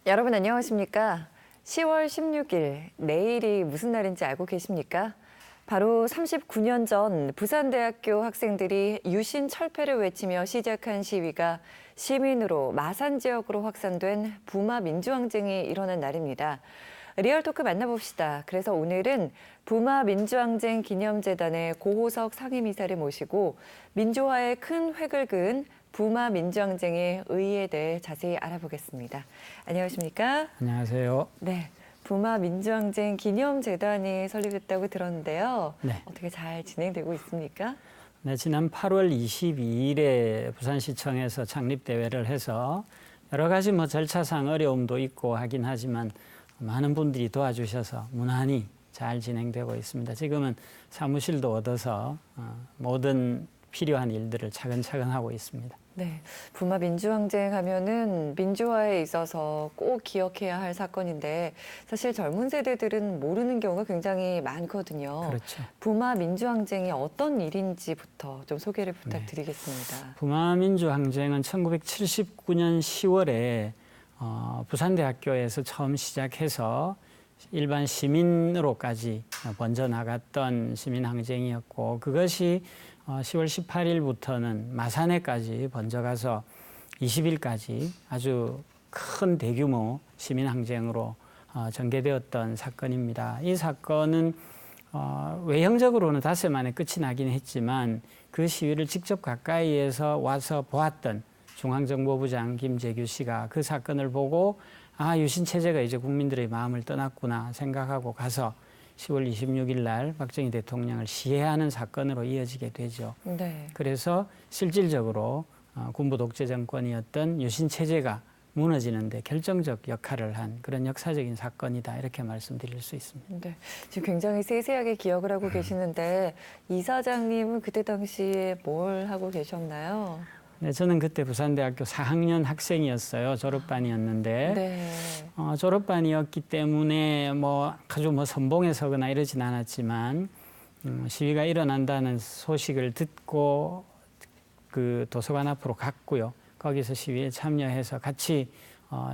여러분 안녕하십니까? 10월 16일, 내일이 무슨 날인지 알고 계십니까? 바로 39년 전 부산대학교 학생들이 유신 철폐를 외치며 시작한 시위가 시민으로 마산 지역으로 확산된 부마 민주항쟁이 일어난 날입니다. 리얼토크 만나봅시다. 그래서 오늘은 부마 민주항쟁 기념재단의 고호석 상임이사를 모시고 민주화에 큰 획을 그은 부마 민주항쟁의 의의에 대해 자세히 알아보겠습니다. 안녕하십니까? 안녕하세요. 네, 부마 민주항쟁 기념재단이 설립됐다고 들었는데요. 네. 어떻게 잘 진행되고 있습니까? 네, 지난 8월 22일에 부산시청에서 창립대회를 해서 여러 가지 절차상 어려움도 있고 하긴 하지만 많은 분들이 도와주셔서 무난히 잘 진행되고 있습니다. 지금은 사무실도 얻어서 모든 필요한 일들을 차근차근 하고 있습니다. 네, 부마 민주항쟁 하면은 민주화에 있어서 꼭 기억해야 할 사건인데 사실 젊은 세대들은 모르는 경우가 굉장히 많거든요. 그렇죠. 부마 민주항쟁이 어떤 일인지부터 좀 소개를 부탁드리겠습니다. 부마 민주항쟁은 1979년 10월에 부산대학교에서 처음 시작해서 일반 시민으로까지 번져나갔던 시민항쟁이었고 그것이 10월 18일부터는 마산에까지 번져가서 20일까지 아주 큰 대규모 시민항쟁으로 전개되었던 사건입니다. 이 사건은 외형적으로는 닷새 만에 끝이 나긴 했지만 그 시위를 직접 가까이에서 와서 보았던 중앙정보부장 김재규 씨가 그 사건을 보고 유신체제가 이제 국민들의 마음을 떠났구나 생각하고 가서 10월 26일 날 박정희 대통령을 시해하는 사건으로 이어지게 되죠. 네. 그래서 실질적으로 군부 독재 정권이었던 유신체제가 무너지는데 결정적 역할을 한 그런 역사적인 사건이다 이렇게 말씀드릴 수 있습니다. 네, 지금 굉장히 세세하게 기억을 하고 계시는데 이사장님은 그때 당시에 뭘 하고 계셨나요? 네, 저는 그때 부산대학교 4학년 학생이었어요. 졸업반이었는데 네. 졸업반이었기 때문에 아주 선봉에 서거나 이러진 않았지만 시위가 일어난다는 소식을 듣고 그 도서관 앞으로 갔고요. 거기서 시위에 참여해서 같이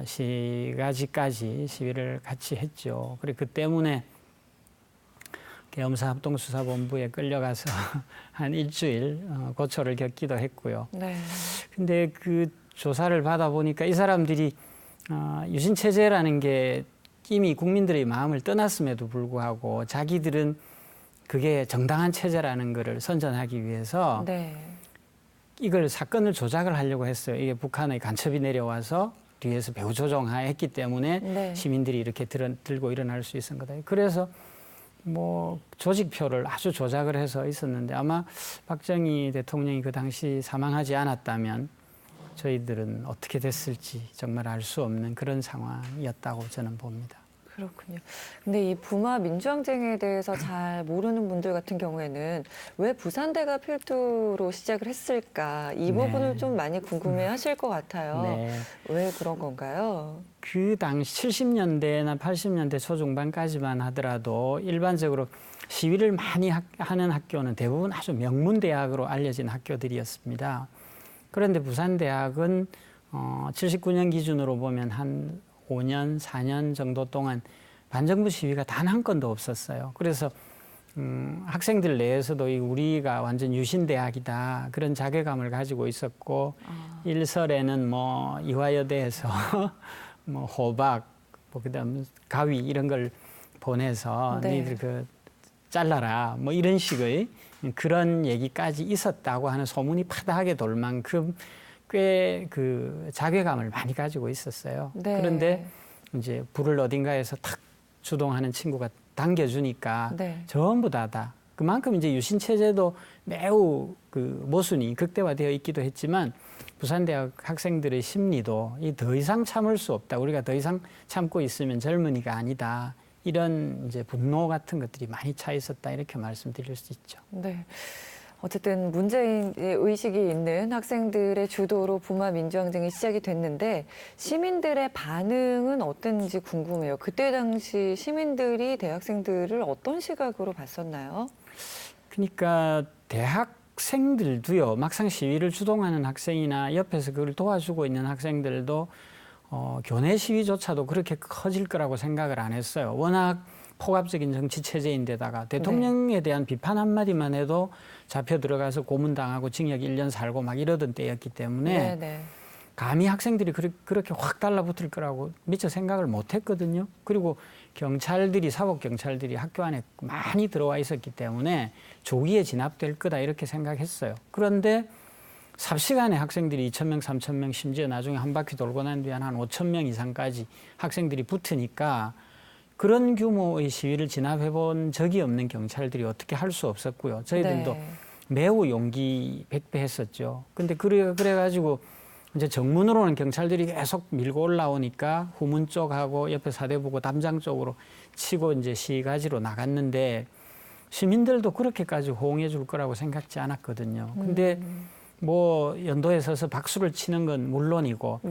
시가지까지 시위를 같이 했죠. 그리고 그 때문에 계엄사합동수사본부에 끌려가서 한 일주일 고초를 겪기도 했고요. 네. 근데 그 조사를 받아보니까 이 사람들이 유신체제라는 게 이미 국민들의 마음을 떠났음에도 불구하고 자기들은 그게 정당한 체제라는 것을 선전하기 위해서 네. 이걸 사건을 조작을 하려고 했어요. 이게 북한의 간첩이 내려와서 뒤에서 배후 조종했기 때문에 네. 시민들이 이렇게 들고 일어날 수 있은 거다. 그래서 조직표를 아주 조작을 해서 있었는데 아마 박정희 대통령이 그 당시 사망하지 않았다면 저희들은 어떻게 됐을지 정말 알 수 없는 그런 상황이었다고 저는 봅니다. 그렇군요. 근데 이 부마 민주항쟁에 대해서 잘 모르는 분들 같은 경우에는 왜 부산대가 필두로 시작을 했을까? 이 부분을 좀 많이 궁금해 하실 것 같아요. 네. 왜 그런 건가요? 그 당시 70년대나 80년대 초중반까지만 하더라도 일반적으로 시위를 많이 하는 학교는 대부분 아주 명문대학으로 알려진 학교들이었습니다. 그런데 부산대학은 79년 기준으로 보면 한 5년, 4년 정도 동안 반정부 시위가 단 한 건도 없었어요. 그래서 학생들 내에서도 우리가 완전 유신대학이다 그런 자괴감을 가지고 있었고 일설에는 이화여대에서 호박, 그다음 가위 이런 걸 보내서 네. 너희들 잘라라 이런 식의 그런 얘기까지 있었다고 하는 소문이 파다하게 돌 만큼 꽤 그 자괴감을 많이 가지고 있었어요. 네. 그런데 이제 불을 어딘가에서 탁 주동하는 친구가 당겨주니까 네. 전부 다다. 그만큼 이제 유신체제도 매우 모순이 극대화되어 있기도 했지만 부산대학 학생들의 심리도 더 이상 참을 수 없다. 우리가 더 이상 참고 있으면 젊은이가 아니다. 이런 이제 분노 같은 것들이 많이 차 있었다. 이렇게 말씀드릴 수 있죠. 네. 어쨌든 문재인 의식이 있는 학생들의 주도로 부마 민주항쟁이 시작이 됐는데 시민들의 반응은 어땠는지 궁금해요. 그때 당시 시민들이 대학생들을 어떤 시각으로 봤었나요? 그러니까 대학생들도요. 막상 시위를 주동하는 학생이나 옆에서 그걸 도와주고 있는 학생들도 교내 시위조차도 그렇게 커질 거라고 생각을 안 했어요. 워낙 폭압적인 정치 체제인데다가 대통령에 대한 비판 한마디만 해도 잡혀 들어가서 고문당하고 징역 1년 살고 막 이러던 때였기 때문에 감히 학생들이 그렇게 확 달라붙을 거라고 미처 생각을 못 했거든요. 그리고 사법경찰들이 학교 안에 많이 들어와 있었기 때문에 조기에 진압될 거다 이렇게 생각했어요. 그런데 삽시간에 학생들이 2,000명, 3,000명 심지어 나중에 한 바퀴 돌고 난 뒤에 한 5,000명 이상까지 학생들이 붙으니까 그런 규모의 시위를 진압해 본 적이 없는 경찰들이 어떻게 할 수 없었고요. 저희들도 매우 용기 백배했었죠. 근데 그래가지고 이제 정문으로는 경찰들이 계속 밀고 올라오니까 후문 쪽하고 옆에 사대부고 담장 쪽으로 치고 이제 시가지로 나갔는데 시민들도 그렇게까지 호응해 줄 거라고 생각지 않았거든요. 근데 뭐 연도에 서서 박수를 치는 건 물론이고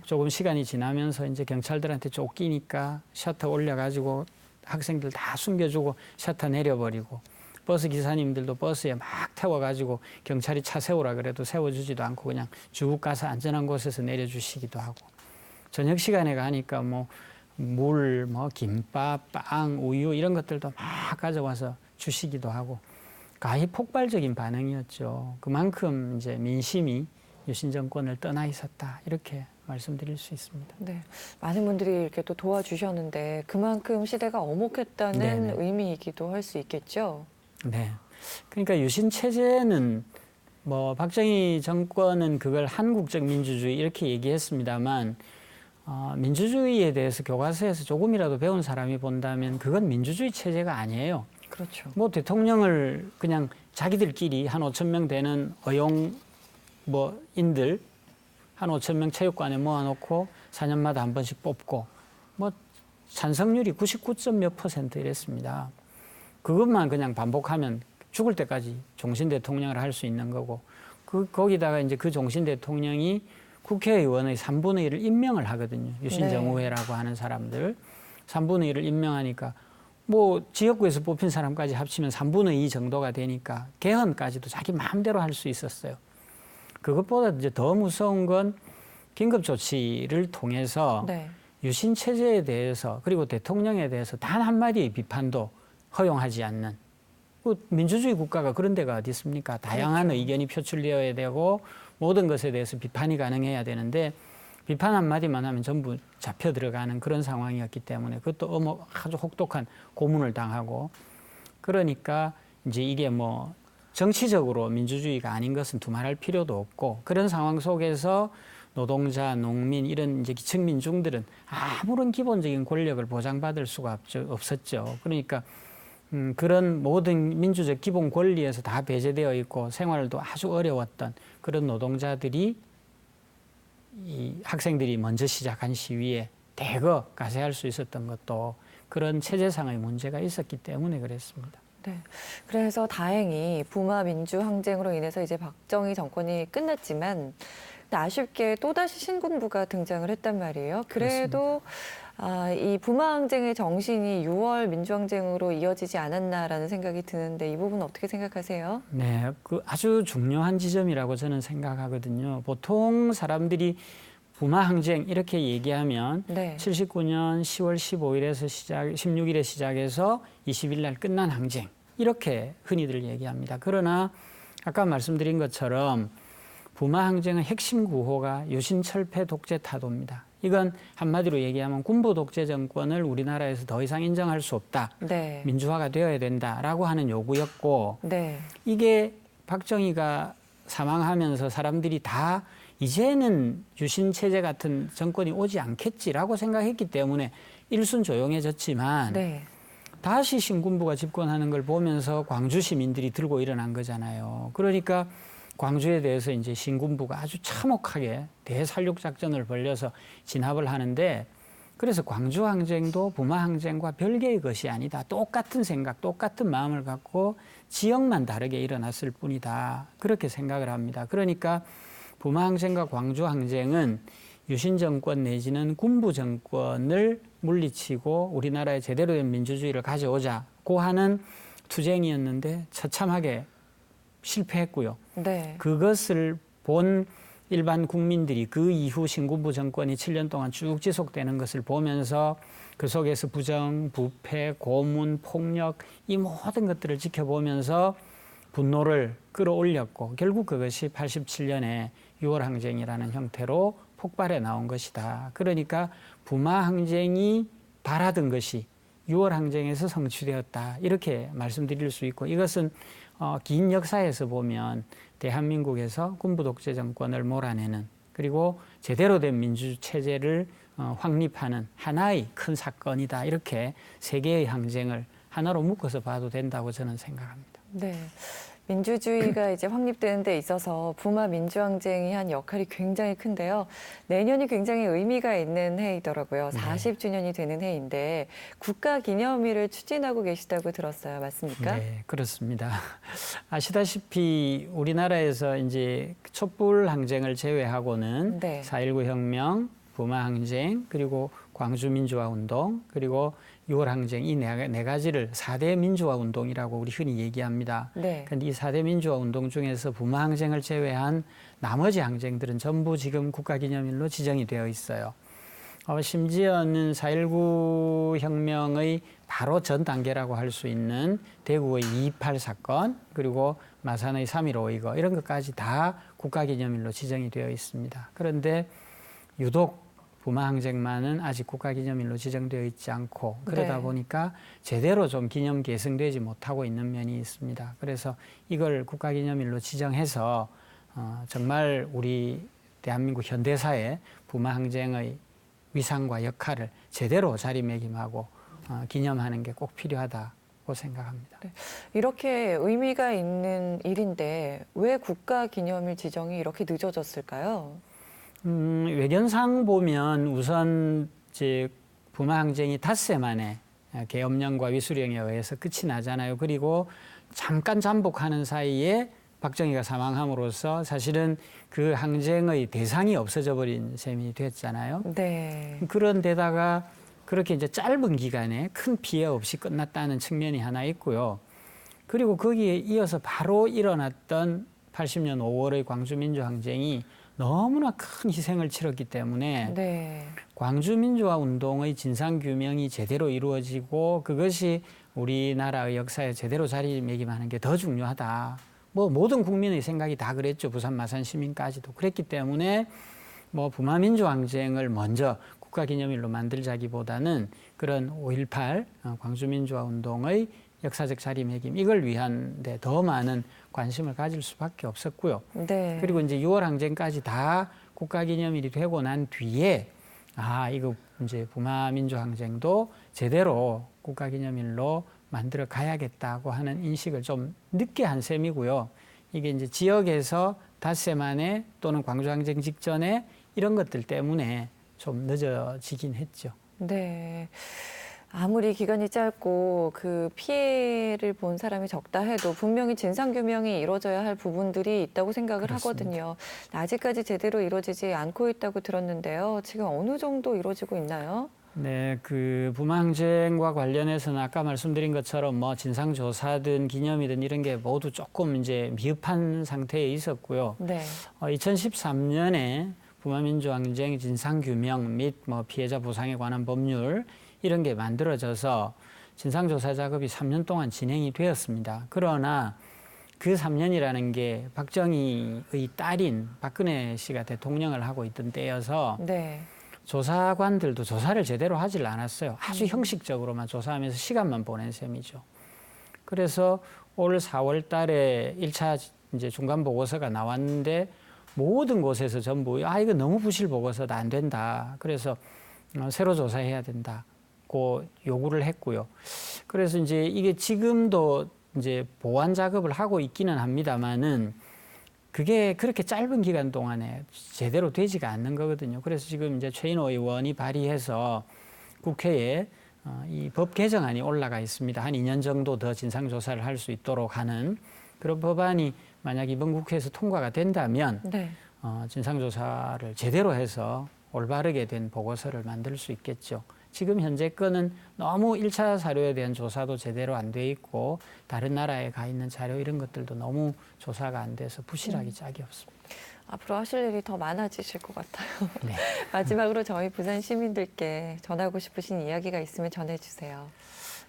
조금 시간이 지나면서 이제 경찰들한테 쫓기니까 셔터 올려가지고 학생들 다 숨겨주고 셔터 내려버리고 버스 기사님들도 버스에 막 태워가지고 경찰이 차 세우라 그래도 세워주지도 않고 그냥 쭉 가서 안전한 곳에서 내려주시기도 하고 저녁 시간에 가니까 뭐 물, 뭐 김밥, 빵, 우유 이런 것들도 막 가져와서 주시기도 하고 가히 폭발적인 반응이었죠. 그만큼 이제 민심이 유신 정권을 떠나 있었다 이렇게 말씀드릴 수 있습니다. 네, 많은 분들이 이렇게 또 도와주셨는데 그만큼 시대가 엄혹했다는 의미이기도 할 수 있겠죠. 네, 그러니까 유신 체제는 뭐 박정희 정권은 그걸 한국적 민주주의 이렇게 얘기했습니다만 민주주의에 대해서 교과서에서 조금이라도 배운 사람이 본다면 그건 민주주의 체제가 아니에요. 그렇죠. 뭐 대통령을 그냥 자기들끼리 한 5,000명 되는 인들 한 5,000명 체육관에 모아놓고 4년마다 한 번씩 뽑고 뭐 찬성률이 99.몇% 이랬습니다. 그것만 그냥 반복하면 죽을 때까지 종신 대통령을 할 수 있는 거고 거기다가 이제 그 종신 대통령이 국회의원의 3분의 1을 임명을 하거든요. 유신정의회라고 하는 사람들 3분의 1을 임명하니까 뭐 지역구에서 뽑힌 사람까지 합치면 3분의 2 정도가 되니까 개헌까지도 자기 마음대로 할 수 있었어요. 그것보다 이제 더 무서운 건 긴급조치를 통해서 유신 체제에 대해서 그리고 대통령에 대해서 단 한마디의 비판도 허용하지 않는 민주주의 국가가 그런 데가 어디 있습니까? 다양한 의견이 표출되어야 되고 모든 것에 대해서 비판이 가능해야 되는데 비판 한마디만 하면 전부 잡혀 들어가는 그런 상황이었기 때문에 그것도 아주 혹독한 고문을 당하고 그러니까 이제 이게 뭐 정치적으로 민주주의가 아닌 것은 두말할 필요도 없고 그런 상황 속에서 노동자, 농민 이런 이제 기층 민중들은 아무런 기본적인 권력을 보장받을 수가 없었죠. 그러니까 그런 모든 민주적 기본 권리에서 다 배제되어 있고 생활도 아주 어려웠던 그런 노동자들이 이 학생들이 먼저 시작한 시위에 대거 가세할 수 있었던 것도 그런 체제상의 문제가 있었기 때문에 그랬습니다. 네. 그래서 다행히 부마 민주 항쟁으로 인해서 이제 박정희 정권이 끝났지만 아쉽게 또다시 신군부가 등장을 했단 말이에요. 그래도 이 부마 항쟁의 정신이 6월 민주항쟁으로 이어지지 않았나라는 생각이 드는데 이 부분 어떻게 생각하세요? 네, 그 아주 중요한 지점이라고 저는 생각하거든요. 보통 사람들이 부마 항쟁 이렇게 얘기하면 79년 10월 15일에서 16일에 시작해서 20일 날 끝난 항쟁 이렇게 흔히들 얘기합니다. 그러나 아까 말씀드린 것처럼 부마 항쟁의 핵심 구호가 유신철폐 독재 타도입니다. 이건 한마디로 얘기하면 군부 독재 정권을 우리나라에서 더 이상 인정할 수 없다. 민주화가 되어야 된다라고 하는 요구였고 이게 박정희가 사망하면서 사람들이 다 이제는 유신체제 같은 정권이 오지 않겠지라고 생각했기 때문에 일순 조용해졌지만 다시 신군부가 집권하는 걸 보면서 광주 시민들이 들고 일어난 거잖아요. 그러니까 광주에 대해서 이제 신군부가 아주 참혹하게 대살육 작전을 벌여서 진압을 하는데 그래서 광주 항쟁도 부마 항쟁과 별개의 것이 아니다. 똑같은 생각, 똑같은 마음을 갖고 지역만 다르게 일어났을 뿐이다. 그렇게 생각을 합니다. 그러니까 부마 항쟁과 광주 항쟁은 유신 정권 내지는 군부 정권을 물리치고 우리나라에 제대로 된 민주주의를 가져오자고 하는 투쟁이었는데 처참하게 실패했고요. 그것을 본 일반 국민들이 그 이후 신군부 정권이 7년 동안 쭉 지속되는 것을 보면서 그 속에서 부정, 부패, 고문, 폭력 이 모든 것들을 지켜보면서 분노를 끌어올렸고 결국 그것이 87년에 6월 항쟁이라는 형태로 폭발해 나온 것이다. 그러니까 부마 항쟁이 바라던 것이 6월 항쟁에서 성취되었다. 이렇게 말씀드릴 수 있고 이것은 긴 역사에서 보면 대한민국에서 군부 독재 정권을 몰아내는 그리고 제대로 된 민주체제를 확립하는 하나의 큰 사건이다. 이렇게 세 개의 항쟁을 하나로 묶어서 봐도 된다고 저는 생각합니다. 네. 민주주의가 이제 확립되는 데 있어서 부마 민주항쟁이 한 역할이 굉장히 큰데요. 내년이 굉장히 의미가 있는 해이더라고요. 40주년이 되는 해인데 국가기념일을 추진하고 계시다고 들었어요. 맞습니까? 네, 그렇습니다. 아시다시피 우리나라에서 이제 촛불 항쟁을 제외하고는 네. 4.19 혁명, 부마 항쟁, 그리고 광주 민주화 운동, 그리고 6월 항쟁 이 네 가지를 4대 민주화 운동이라고 우리 흔히 얘기합니다. 네. 그런데 이 4대 민주화 운동 중에서 부마 항쟁을 제외한 나머지 항쟁들은 전부 지금 국가기념일로 지정이 되어 있어요. 심지어는 4.19 혁명의 바로 전 단계라고 할 수 있는 대구의 2.28 사건, 그리고 마산의 3.15 이거 이런 것까지 다 국가기념일로 지정이 되어 있습니다. 그런데 유독 부마 항쟁만은 아직 국가기념일로 지정되어 있지 않고 그러다 네. 보니까 제대로 좀 기념 계승되지 못하고 있는 면이 있습니다. 그래서 이걸 국가기념일로 지정해서 정말 우리 대한민국 현대사의 부마 항쟁의 위상과 역할을 제대로 자리매김하고 기념하는 게 꼭 필요하다고 생각합니다. 네. 이렇게 의미가 있는 일인데 왜 국가기념일 지정이 이렇게 늦어졌을까요? 외견상 보면 우선 이제 부마 항쟁이 닷새 만에 계엄령과 위수령에 의해서 끝이 나잖아요. 그리고 잠깐 잠복하는 사이에 박정희가 사망함으로써 사실은 그 항쟁의 대상이 없어져 버린 셈이 됐잖아요. 네. 그런데다가 그렇게 이제 짧은 기간에 큰 피해 없이 끝났다는 측면이 하나 있고요. 그리고 거기에 이어서 바로 일어났던 80년 5월의 광주민주항쟁이 너무나 큰 희생을 치렀기 때문에 네. 광주민주화 운동의 진상규명이 제대로 이루어지고 그것이 우리나라의 역사에 제대로 자리매김하는 게 더 중요하다. 뭐 모든 국민의 생각이 다 그랬죠. 부산 마산 시민까지도 그랬기 때문에 뭐 부마민주항쟁을 먼저 국가기념일로 만들자기보다는 그런 5.18 광주민주화 운동의 역사적 자리매김 이걸 위한데 더 많은 관심을 가질 수밖에 없었고요. 네. 그리고 이제 6월 항쟁까지 다 국가기념일이 되고 난 뒤에 이거 이제 부마민주항쟁도 제대로 국가기념일로 만들어 가야겠다고 하는 인식을 좀 늦게 한 셈이고요. 이게 이제 지역에서 닷새 만에 또는 광주항쟁 직전에 이런 것들 때문에 좀 늦어지긴 했죠. 네. 아무리 기간이 짧고 그 피해를 본 사람이 적다 해도 분명히 진상규명이 이루어져야 할 부분들이 있다고 생각을 그렇습니다. 하거든요. 아직까지 제대로 이루어지지 않고 있다고 들었는데요. 지금 어느 정도 이루어지고 있나요? 네, 그 부마항쟁과 관련해서는 아까 말씀드린 것처럼 뭐 진상조사든 기념이든 이런 게 모두 조금 이제 미흡한 상태에 있었고요. 네. 2013년에 부마민주항쟁 진상규명 및 뭐 피해자 보상에 관한 법률 이런 게 만들어져서 진상조사 작업이 3년 동안 진행이 되었습니다. 그러나 그 3년이라는 게 박정희의 딸인 박근혜 씨가 대통령을 하고 있던 때여서 네. 조사관들도 조사를 제대로 하질 않았어요. 아주 형식적으로만 조사하면서 시간만 보낸 셈이죠. 그래서 올 4월 달에 1차 이제 중간 보고서가 나왔는데 모든 곳에서 전부 이거 너무 부실 보고서다 안 된다. 그래서 새로 조사해야 된다고 요구를 했고요. 그래서 이제 이게 지금도 이제 보완 작업을 하고 있기는 합니다만은 그게 그렇게 짧은 기간 동안에 제대로 되지가 않는 거거든요. 그래서 지금 이제 최인호 의원이 발의해서 국회에 이 법 개정안이 올라가 있습니다. 한 2년 정도 더 진상조사를 할 수 있도록 하는 그런 법안이 만약 이번 국회에서 통과가 된다면 네. 진상조사를 제대로 해서 올바르게 된 보고서를 만들 수 있겠죠. 지금 현재 거는 너무 1차 사료에 대한 조사도 제대로 안 돼 있고 다른 나라에 가 있는 자료 이런 것들도 너무 조사가 안 돼서 부실하기 짝이 없습니다. 앞으로 하실 일이 더 많아지실 것 같아요. 네. 마지막으로 저희 부산 시민들께 전하고 싶으신 이야기가 있으면 전해주세요.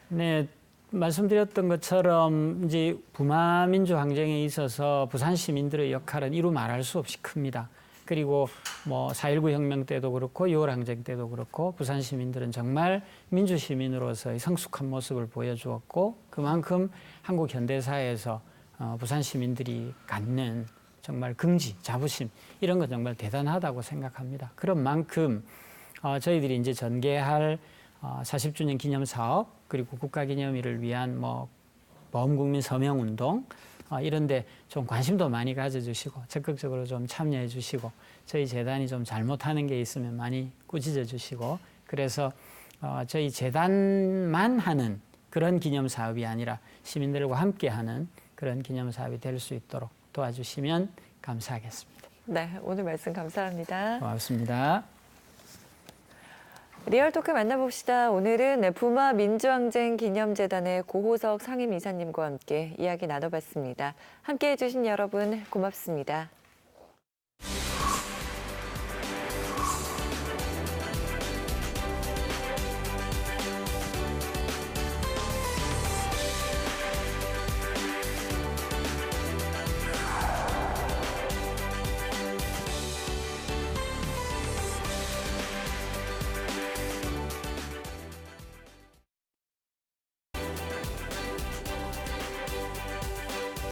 네, 말씀드렸던 것처럼 이제 부마 민주 항쟁에 있어서 부산 시민들의 역할은 이루 말할 수 없이 큽니다. 그리고 뭐 4.19 혁명 때도 그렇고 6월 항쟁 때도 그렇고 부산 시민들은 정말 민주 시민으로서의 성숙한 모습을 보여주었고 그만큼 한국 현대사에서 부산 시민들이 갖는 정말 긍지, 자부심 이런 건 정말 대단하다고 생각합니다. 그런 만큼 저희들이 이제 전개할 40주년 기념 사업 그리고 국가기념일을 위한 뭐 보험국민 서명운동 이런데 좀 관심도 많이 가져주시고 적극적으로 좀 참여해 주시고 저희 재단이 좀 잘못하는 게 있으면 많이 꾸짖어 주시고 그래서 저희 재단만 하는 그런 기념 사업이 아니라 시민들과 함께하는 그런 기념 사업이 될 수 있도록 도와주시면 감사하겠습니다. 네, 오늘 말씀 감사합니다. 고맙습니다. 리얼토크 만나봅시다. 오늘은 부마 민주항쟁 기념재단의 고호석 상임이사님과 함께 이야기 나눠봤습니다. 함께해 주신 여러분 고맙습니다.